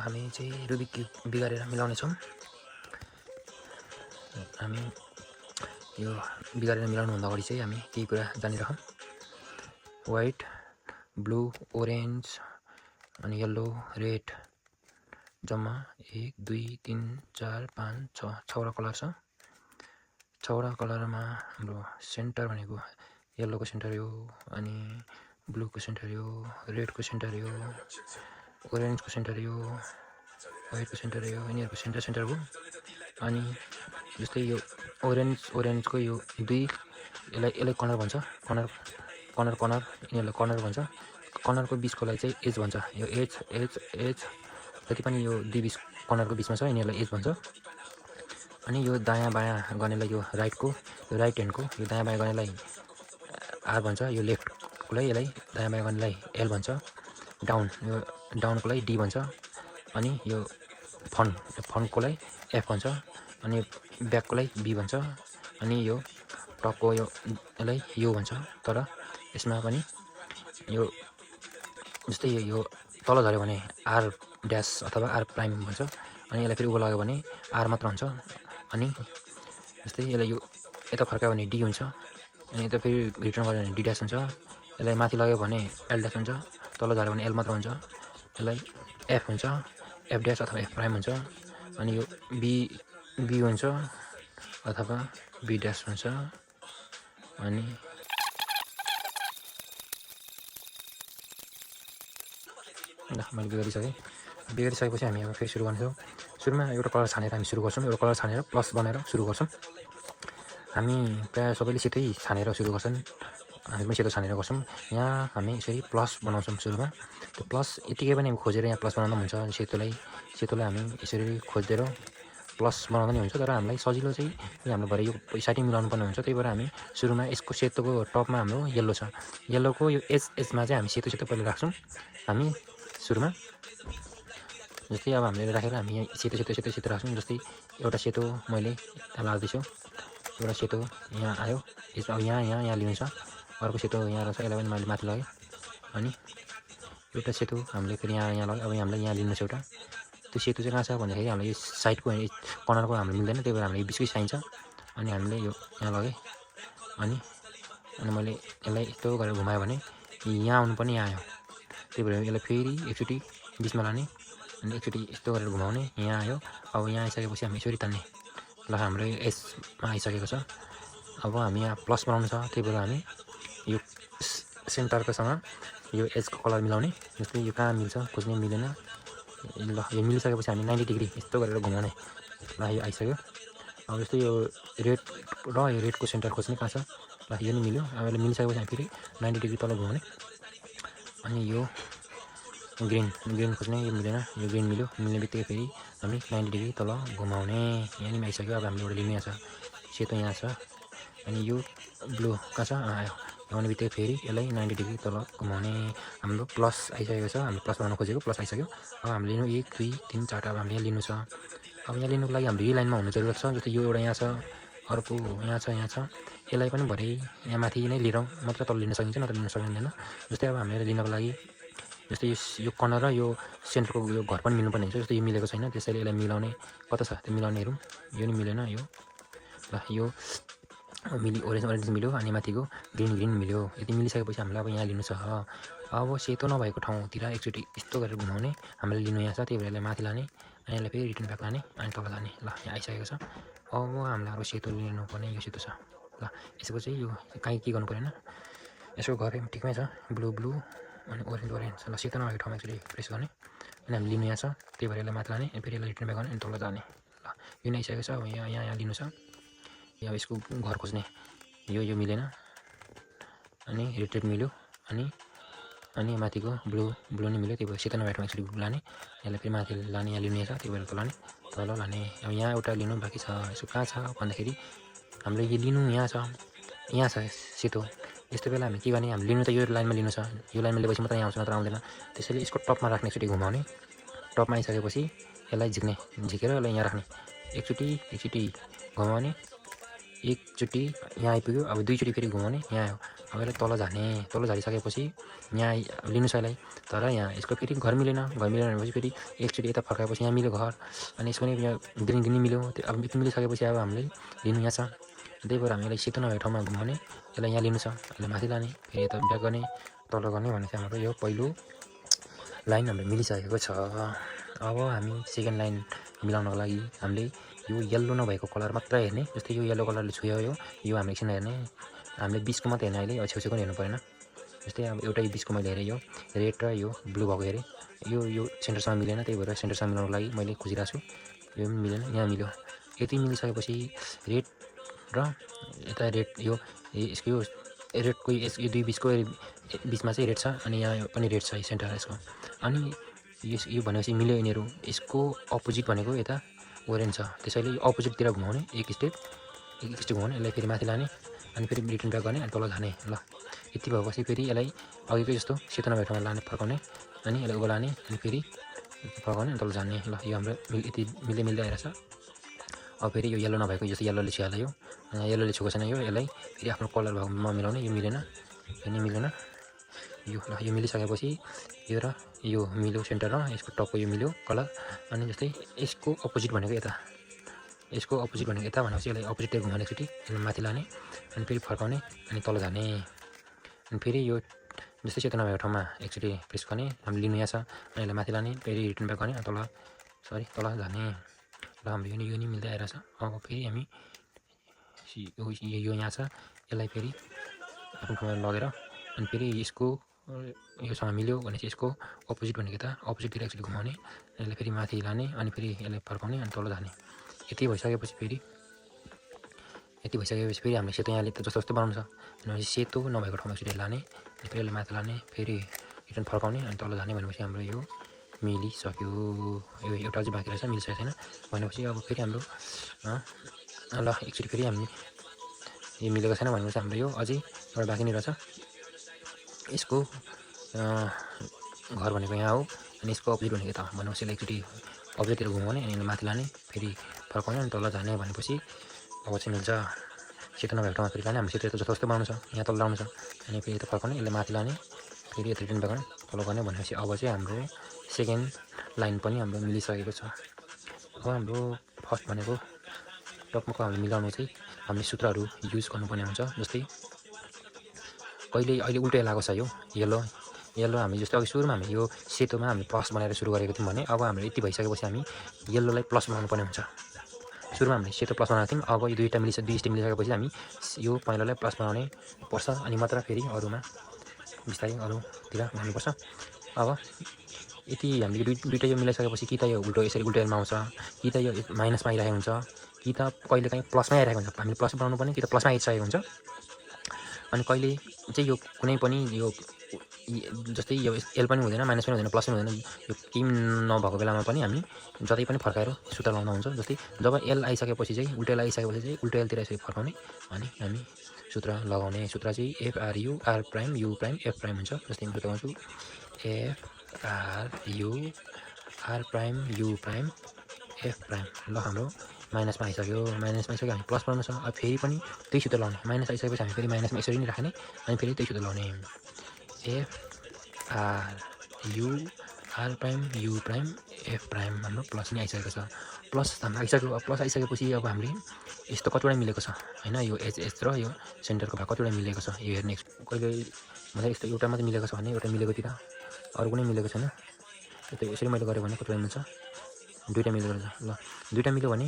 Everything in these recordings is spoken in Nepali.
हामी चाहिँ रुबिक क्युब बिगारेर मिलाउने छौँ। हामी यो बिगारेर मिलाउनुभन्दा अगाडि चाहिँ हामी केही कुरा जानिरहौँ। व्हाइट, ब्लू, ओरेन्ज अनि येल्लो, रेड जम्मा 1 2 3 4 5 6 छवटा कलर छ। छवटा कलरमा हाम्रो सेन्टर भनेको येल्लोको सेन्टर यो, अनि ब्लूको सेन्टर यो, रेडको सेन्टर यो, ओरेन्जको सेन्टर यो, व्हाइटको सेन्टर यो, यिनीहरूको सेन्टर हो। अनि जस्तै यो ओरेन्जको यो दुई यसलाई कर्नर भन्छ, कर्नर यिनीहरूलाई कर्नर भन्छ। कर्नरको बिचकोलाई चाहिँ एज भन्छ। यो एज जति पनि यो दुई बिच कर्नरको बिचमा छ यिनीहरूलाई एज भन्छ। अनि यो दायाँ बायाँ गर्नेलाई यो राइट ह्यान्डको यो दायाँ बायाँ गर्नेलाई आर भन्छ। यो लेफ्टकोलाई यसलाई दायाँ बायाँ गर्नेलाई एल भन्छ। यो डाउनकोलाई डी भन्छ। अनि यो फ्रन्टकोलाई एफ भन्छ। अनि ब्याककोलाई बी भन्छ। अनि यो टपको यसलाई यो भन्छ। तर यसमा पनि यो जस्तै यो तल झऱ्यो भने आर ड्यास अथवा आर प्राइम भन्छ। अनि यसलाई फेरि उँभो लाग्यो भने आर मात्र हुन्छ। अनि जस्तै यसलाई यो यता फर्कायो भने डी हुन्छ। अनि यता फेरि रिटर्न गर्यो भने डी ड्यास हुन्छ। यसलाई माथि लाग्यो भने एल ड्यास हुन्छ। तल झऱ्यो भने एल मात्र हुन्छ। यसलाई एफ हुन्छ, एफ ड्यास अथवा एफ प्राइम हुन्छ। अनि यो बी हुन्छ अथवा बी ड्यास हुन्छ। अनि मैले बिगारिसकेपछि हामी अब फेरि सुरु गर्छौँ। सुरुमा एउटा कलर छानेर हामी सुरु गर्छौँ। एउटा कलर छानेर प्लस बनाएर सुरु गर्छौँ। हामी प्रायः सबैले सेतै छानेर सुरु गर्छन्, हामी पनि सेतो छानेर गर्छौँ। यहाँ हामी यसरी प्लस बनाउँछौँ सुरुमा। त्यो प्लस यतिकै पनि हामी खोजेर यहाँ प्लस बनाउनु हुन्छ। सेतोलाई हामी यसरी खोजेर प्लस बनाउँदा नि हुन्छ। तर हामीलाई सजिलो चाहिँ हाम्रो भरे यो पछाडि मिलाउनु पर्ने हुन्छ। त्यही भएर हामी सुरुमा यसको सेतोको टपमा हाम्रो येल्लो छ। येल्लोको यो एजमा चाहिँ हामी सेतो पहिला राख्छौँ। हामी सुरुमा जस्तै अब हामीले राखेर हामी यहाँ सेतो राख्छौँ। जस्तै एउटा सेतो मैले यहाँ लाग्दैछु, एउटा सेतो यहाँ आयो। अब यहाँ लिनु छ। अर्को सेतो यहाँ रहेछ, यसलाई पनि मैले माथि लगेँ। अनि एउटा सेतो हामीले फेरि यहाँ लाग्यो। अब हामीलाई यहाँ लिनु छ एउटा। त्यो सेतो चाहिँ कहाँ छ भन्दाखेरि हामीलाई यो साइडको कर्नरको हाम्रो मिल्दैन, त्यही भएर हामीलाई बिचकै चाहिन्छ। अनि हामीले यो यहाँ लगेँ। अनि मैले यसलाई यस्तो गरेर घुमायो भने यहाँ आउनुपर्ने यहाँ आयो। त्यही भएर यसलाई फेरि एकचोटि बिचमा लाने, अनि एकचोटि यस्तो गरेर घुमाउने, यहाँ आयो। अब यहाँ आइसकेपछि हामी यसरी तान्ने। ल हाम्रो एसमा आइसकेको छ। अब हामी यहाँ प्लस बनाउनु छ। त्यही भएर हामी यो सेन्टरकोसँग यो एजको कलर मिलाउने। जस्तै यो कहाँ मिल्छ खोज्ने मिलेन। ल यो मिलिसकेपछि हामी 90 डिग्री यस्तो गरेर घुमाउने। ल यो आइसक्यो। अब जस्तै यो रेड र यो रेडको सेन्टर खोज्ने कहाँ छ। ल यो नि मिल्यो। अब यसले मिलिसकेपछि हामी फेरि 90 डिग्री तल घुमाउने। अनि यो ग्रिन खोज्ने, यो मिलेन। यो ग्रिन मिल्यो। मिल्ने बित्तिकै फेरि हामी 90 डिग्री तल घुमाउने। यहाँ नि आइसक्यो। अब हामीले एउटा लिनु यहाँ छ, सेतो यहाँ छ। अनि यो ब्लू कहाँ छ आयो। आउने बित्तिकै फेरि यसलाई 90 डिग्री तल घुमाउने। हाम्रो प्लस आइसकेको छ। हामीले प्लस बनाउन खोजेको प्लस आइसक्यो। अब हामीले लिनु 1 2 3 4 अब हामीले यहाँ लिनु छ। अब यहाँ लिनुको लागि हाम्रो यही लाइनमा हुनु जरुरत छ। जस्तै यो एउटा यहाँ छ, अर्को यहाँ छ। यसलाई पनि भरे यहाँ माथि नै लिएर मात्र तल लिन सकिन्छ, नत्र लिन सकिँदैन। जस्तै अब हामीले लिनको लागि जस्तै यो कर्नर र यो सेन्टरको यो घर पनि मिल्नुपर्ने हुन्छ। जस्तै यो मिलेको छैन, त्यसैले यसलाई मिलाउने कता छ त्यो मिलाउने हेरौँ। यो नि मिलेन। यो ल यो ओरेन्ज मिल्यो। अनि माथिको ग्रिन मिल्यो। यति मिलिसकेपछि हामीलाई अब यहाँ लिनु छ। अब सेतो नभएको ठाउँतिर एकचोटि यस्तो गरेर घुमाउने। हामीले लिनु यहाँ छ, त्यही भएर यसलाई माथि लाने, अनि यसलाई फेरि रिटर्न ब्याक लाने, अनि तल लाने। ल यहाँ आइसकेको छ। अब हामीलाई अब सेतो लिनुपर्ने यो सेतो छ। ल यसको चाहिँ यो कहीँ के गर्नु परेन, यसको घर ठिकमै छ। ब्लू अनि ओरेन्ज। ल सेतो नभएको ठाउँमा एकचोटि प्रेस गर्ने, अनि हामीले लिनु यहाँ छ, त्यही भएर यसलाई माथि लाने, अनि फेरि यसलाई रिटर्न ब्याक गर्ने, अनि तल जाने। ल यो नै आइसकेको छ। अब यहाँ लिनु छ। अब यसको घर खोज्ने, यो मिलेन। अनि रेड मिल्यो। अनि माथिको ब्लू नि मिल्यो। त्यही भएर सेतो नभएको ठाउँमा एकचोटि लाने, यसलाई फेरि माथि लाने, यहाँ लिनु छ, त्यही भएर तल लाने। अब यहाँ एउटा लिनु बाँकी छ। यसको कहाँ छ भन्दाखेरि हामीले यो लिनु यहाँ छ सेतो। यस्तो बेला हामी के गर्ने, हामी लिनु त यो लाइनमा लिनु छ। यो लाइनमा लिएपछि मात्र यहाँ आउँछ, नत्र आउँदैन। त्यसैले यसको टपमा राख्ने, एकचोटि घुमाउने। टपमा आइसकेपछि यसलाई झिकेर यसलाई यहाँ राख्ने। एकचोटि घुमाउने, एकचोटि यहाँ आइपुग्यो। अब दुईचोटि फेरि घुमाउने, यहाँ आयो। अब यसलाई तल झारिसकेपछि यहाँ लिनु छ यसलाई, तर यहाँ यसको फेरि घर मिलेन भनेपछि फेरि एकचोटि यता फर्काएपछि यहाँ मिल्यो घर, अनि यसको पनि यहाँ ग्रिन मिल्यो। अब यति मिलिसकेपछि अब हामीले लिनु यहाँ छ, त्यही भएर हामी यसलाई सेतो नभएको ठाउँमा घुमाउने, यसलाई यहाँ लिनु छ, यसलाई माथि लाने, फेरि यता ब्याक गर्ने, तल गर्ने भने चाहिँ हाम्रो यो पहिलो लाइन हाम्रो मिलिसकेको छ। अब हामी सेकेन्ड लाइन मिलाउनको लागि हामीले यो येल्लो नभएको कलर मात्र हेर्ने, जस्तै यो येल्लो कलरले छुयो, यो हामीले एकछिन हेर्ने, हामीले बिचको मात्रै हेर्ने, अहिले छेउछेउको हेर्नु परेन। जस्तै अब एउटा बिचको मैले हेरेँ, यो रेड र यो ब्लू भएको हेरेँ, यो सेन्टरसँग मिलेन, त्यही भएर सेन्टरसँग मिलाउनको लागि मैले खोजिरहेको छु, यो पनि मिलेन, यहाँ मिल्यो। यति मिलिसकेपछि रेड र यता रेड यसको यो रेडको यो दुई बिचमा चाहिँ रेड छ, अनि यहाँ पनि रेड छ सेन्टर यसको, अनि यो भनेपछि मिल्यो यिनीहरू। यसको अपोजिट भनेको यता ओरेन्ज छ, त्यसैले यो अपोजिटतिर घुमाउने, एक स्टेप घुमाउने, यसलाई फेरि माथि लाने, अनि फेरि रिटर्न ब्याक गर्ने, अनि तल जाने। ल यति भएपछि फेरि यसलाई अघिको जस्तो सेतो नभएको ठाउँमा लाने, फर्काउने, अनि यसलाई उँभो लाने, अनि फेरि फर्काउने, अनि तल जाने। ल यो हाम्रो यति मिल्दै आइरहेछ। अब फेरि यो येल्लो नभएको जस्तो येल्लोले छुहाल्यो, येल्लोले छुएको छैन, यसलाई फेरि आफ्नो कलर भागमा मिलाउने, यो मिलेन, यो ल यो मिलिसकेपछि यो र यो मिल्यो सेन्टर र यसको टपको यो मिल्यो कलर, अनि जस्तै यसको अपोजिट भनेको यता भनेपछि यसलाई अपोजिटतिर घुमाउने, एकचोटि यसलाई माथि लाने, अनि फेरि फर्काउने, अनि तल जाने, अनि फेरि यो जस्तै सेतो नभएको ठाउँमा एकचोटि प्रेस गर्ने, हामीले लिनु यहाँ छ, अनि यसलाई माथि लाने, फेरि रिटर्न ब्याक गर्ने, तल जाने। ल हाम्रो यो नि मिल्दै आइरहेछ। अब फेरि हामी यो यहाँ छ, यसलाई फेरि आफ्नो ठाउँमा लगेर, अनि फेरि यसको योसँग मिल्यो भने चाहिँ यसको अपोजिट भनेको यता अपोजिटतिर एकचोटि घुमाउने, यसलाई फेरि माथि लाने, अनि फेरि यसलाई फर्काउने, अनि तल जाने। यति भइसकेपछि फेरि हामीले सेतो यहाँले त जस्तो बनाउनु छ, भनेपछि सेतो नभएको ठाउँमा एकचोटि लाने, अनि फेरि यसलाई माथि लाने, फेरि रिटर्न फर्काउने, अनि तल जाने, भनेपछि हाम्रो यो मिलिसक्यो। यो एउटा अझै बाँकी रहेछ, मिलिसकेको छैन भनेपछि अब फेरि हाम्रो ल एकचोटि फेरि हामी यो मिलेको छैन भनेपछि हाम्रो यो अझै एउटा बाँकी नै रहेछ। यसको घर भनेको यहाँ हो, अनि यसको अपोजिट भनेको यता हो, भनेपछि यसलाई एकचोटि अपोजिटतिर घुमाउने, अनि यसलाई माथि लाने, फेरि फर्काउने, अनि तल जाने, भनेपछि अब चाहिँ मिल्छ। सेतो नभएको ठाउँमा फेरि लाने, हाम्रो सेतो जस्तो बनाउनु छ, यहाँ तल लाउनु छ, अनि फेरि यता फर्काउने, यसलाई माथि लाने, फेरि यता रिटर्न ब्याक गर्ने, तल गर्ने, भनेपछि अब चाहिँ हाम्रो सेकेन्ड लाइन पनि हाम्रो मिलिसकेको छ। अब हाम्रो फर्स्ट भनेको टपको हामीले मिलाउनु चाहिँ हामीले सूत्रहरू युज गर्नुपर्ने हुन्छ। जस्तै अहिले उल्टै लागेको छ, यो येल्लो हामी जस्तो अघि सुरुमा हामी यो सेतोमा हामी प्लस बनाएर सुरु गरेको थियौँ भने, अब हाम्रो यति भइसकेपछि हामी येल्लोलाई प्लस बनाउनु पर्ने हुन्छ। सुरुमा हामीले सेतो प्लस बनाएको थियौँ, अब यो दुई स्टेप मिलिसकेपछि हामी यो पहिलालाई प्लस बनाउने पर्छ, अनि मात्र फेरि अरूमा बिस्तारै अरूतिर जानुपर्छ। अब यति हामीले दुइटा यो मिलाइसकेपछि कि त यो यसरी उल्टोमा आउँछ, कि त यो माइनसमा आइरहेको हुन्छ, कि त कहिले काहीँ प्लसमै आइरहेको हुन्छ। हामीले प्लस बनाउनु पर्ने, कि त प्लसमा आइसकेको हुन्छ, अनि कहिले चाहिँ यो कुनै पनि यो जस्तै यो एल पनि हुँदैन, माइनस पनि हुँदैन, प्लस पनि हुँदैन, यो केही नभएको बेलामा पनि हामी जतै पनि फर्काएर सूत्र लाउँदा हुन्छ। जस्तै जब एल आइसकेपछि चाहिँ उल्टो एलतिर यसरी फर्काउने, अनि हामी सूत्र लगाउने। सूत्र चाहिँ FRU R prime U prime F prime हुन्छ। जस्तै म बताउँछु, FRU R prime U prime F prime. ल हाम्रो माइनसमा आइसक्यो, हामी प्लस बनाउनु छ। अब फेरि पनि त्यही सूत्र लाउने, माइनस आइसकेपछि हामी फेरि माइनसमा यसरी नै राख्ने, अनि फेरि त्यही सूत्र लाउने, FRU R prime U prime F prime. हाम्रो प्लस नै आइसकेको छ, प्लस हाम्रो आइसक्यो। अब प्लस आइसकेपछि अब हामीले यस्तो कतिवटा मिलेको छ होइन, यो एच र यो सेन्टरको भाग कतिवटा मिलेको छ यो हेर्ने। कहिले भन्दा यस्तो एउटा मात्रै मिलेको छ भने, एउटा मिलेकोतिर अरू कुनै मिलेको छैन, त्यो यसरी मैले गरेँ भने कतिवटा मिल्छ, दुईवटा मिलेको छ। ल दुईवटा मिल्यो भने,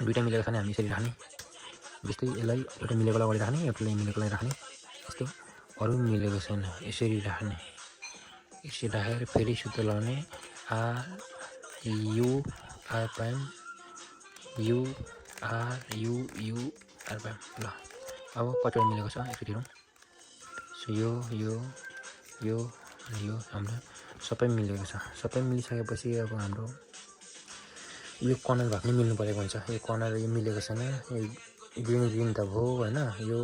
दुईवटा मिलेको छ भने हामी यसरी राख्ने। जस्तै यसलाई एउटा मिलेकोलाई अगाडि राख्ने, एउटालाई मिलेकोलाई राख्ने, जस्तो अरू मिलेको छैन यसरी राख्ने। यसरी राखेर फेरि सूत्र लगाउने, RU R prime U R prime. ल अब कतिवटा मिलेको छ एकचोटि हेरौँ। सो यो हाम्रो सबै मिलेको छ। सबै मिलिसकेपछि अब हाम्रो यो कर्नर भाग नै मिल्नु परेको हुन्छ। यो कर्नर यो मिलेको छैन, ग्रिन त भयो होइन, यो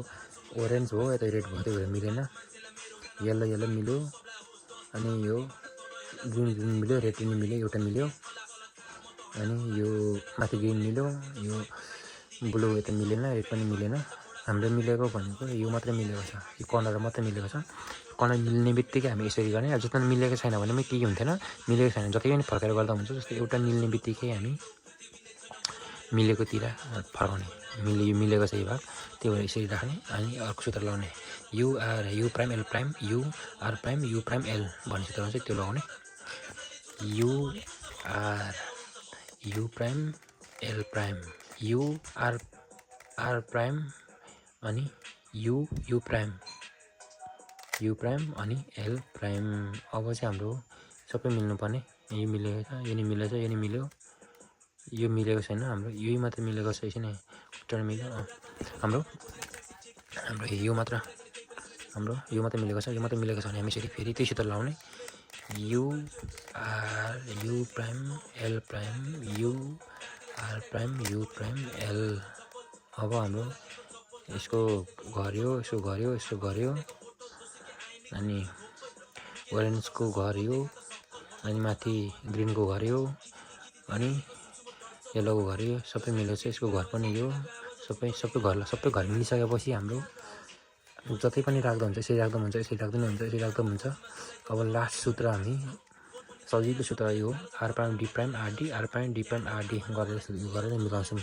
ओरेन्ज भयो, यता रेड भयो, त्यो भएर मिलेन। येल्लो मिल्यो, अनि यो ग्रिन मिल्यो, रेड पनि मिल्यो, एउटा मिल्यो, अनि यो माथि ग्रिन मिल्यो, यो ब्लू यता मिलेन, रेड पनि मिलेन, हाम्रो मिलेको भनेको यो मात्रै मिलेको छ, यो कर्नर मात्रै मिलेको छ। कर्नर मिल्ने बित्तिकै हामी यसरी गर्ने, अब जस्तो मिलेको छैन भने पनि केही हुन्थेन, मिलेको छैन जति पनि फर्केर गर्दा हुन्छ। जस्तो एउटा मिल्ने बित्तिकै हामी मिलेकोतिर फर्काउने, यो मिलेको छ यो भाग, त्यही भएर यसरी राख्ने अनि अर्को सूत्र लगाउने, U prime L prime U prime L भन्ने सूत्र हुन्छ, त्यो लगाउने। U prime L prime U R prime अनि यु प्राइम अनि एल प्राइम। अब चाहिँ हाम्रो सबै मिल्नुपर्ने, यो मिलेको छ, यो नि मिलेको छ, यो नि मिल्यो, यो मिलेको छैन, हाम्रो यही मात्र मिलेको छ, यसरी नै टर्न मिल्यो। हाम्रो यो मात्र मिलेको छ, यो मात्र मिलेको छ भने हामी यसरी फेरि त्यही सूत्र लगाउने, U prime L prime U prime L. अब हाम्रो यसको गर्यो अनि ओरेन्जको गर्यो अनि माथि ग्रिनको गर्यो अनि येल्लोको गर्यो, सबै मिलेको छ। यसको घर पनि यो सबै घर मिलिसकेपछि हाम्रो जति पनि राख्दा हुन्छ, यसरी राख्दा हुन्छ, यसरी राख्दा हुन्छ, यसरी राख्दा हुन्छ। अब लास्ट सूत्र हामी सजिलो सूत्र यो R prime D prime RD गरेर मिलाउँछौँ।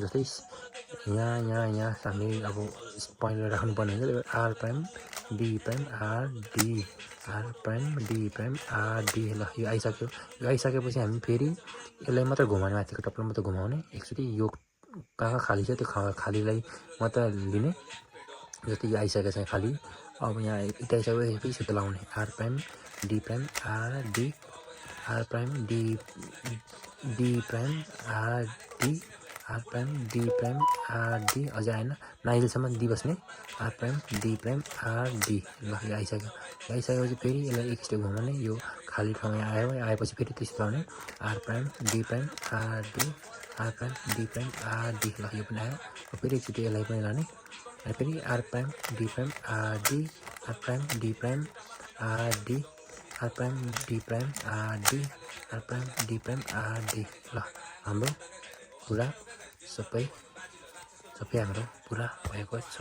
जस्तै यहाँ हामीले अब पोइन्ट राख्नुपर्ने हुन्छ, R prime D prime RD ल यो आइसक्यो। यो आइसकेपछि हामी फेरि यसलाई मात्र घुमाउने, माथिको टप्पलाई मात्र घुमाउने, एकचोटि यो कहाँ खाली छ त्यो खालीलाई मात्र लिने। जस्तै यो आइसकेको छ खाली, अब यहाँ यता आइसकेपछि फेरि सूत्र लगाउने, R prime D prime RD अझै आएन, नाइलसम्म डी बस्ने, R prime D prime RD ल यो आइसक्यो। आइसकेपछि फेरि यसलाई एक स्टेप घुमाउने, यो खाली ठाउँमा आएपछि फेरि त्यसो लगाउने, R prime D prime RD ल यो पनि आयो। फेरि एकचोटि यसलाई पनि लाने, फेरि R prime D prime RD ल हाम्रो पुरा सबै हाम्रो पुरा भएको छ।